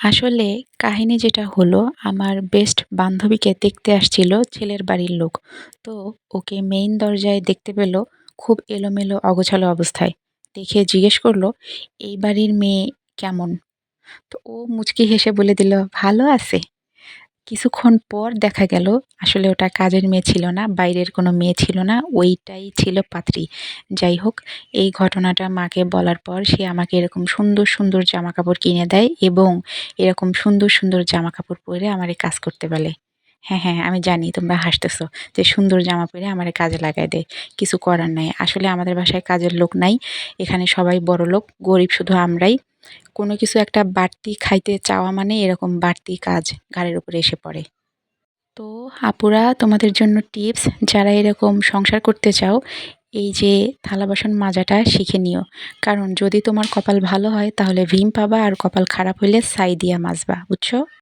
আসলে কাহিনী যেটা হলো, আমার বেস্ট বান্ধবীকে দেখতে আসছিল ছেলের বাড়ির লোক। তো ওকে মেইন দরজায় দেখতে পেল খুব এলোমেলো অগোছালো অবস্থায়। দেখে জিজ্ঞেস করলো, "এই বাড়ির মেয়ে কেমন?" তো ও মুচকি হেসে বলে দিল, "ভালো আছে।" কিছুক্ষণ পর দেখা গেল আসলে ওটা কাজের মেয়ে ছিল না, বাইরের কোনো মেয়ে ছিল না, ওইটাই ছিল পাত্রী। যাই হোক, এই ঘটনাটা মাকে বলার পর সে আমাকে এরকম সুন্দর, সুন্দর জামাকাপড় কিনে দেয় এবং এরকম সুন্দর, সুন্দর জামাকাপড় পরে আমারে কাজ করতে বলে। হ্যাঁ, হ্যাঁ, আমি জানি তোমরা হাসতেছো যে সুন্দর জামা পরে আমারে কাজে লাগায় দেয়। কিছু করার নাই। আসলে আমাদের বাসায় কাজের লোক নাই। এখানে সবাই বড়লোক, গরিব শুধু আমরাই। কোনো কিছু একটা বাড়তি খাইতে চাওয়া মানে এরকম বাড়তি কাজ ঘাড়ের উপরে এসে পড়ে। তো আপুরা, তোমাদের জন্য টিপস, যারা এরকম সংসার করতে চাও, এই যে থালা বাসন মাজাটা শিখে নিও। কারণ যদি তোমার কপাল ভালো হয় তাহলে ভীম পাবা, আর কপাল খারাপ হইলে ছাই দিয়া মাজবা, বুঝছো?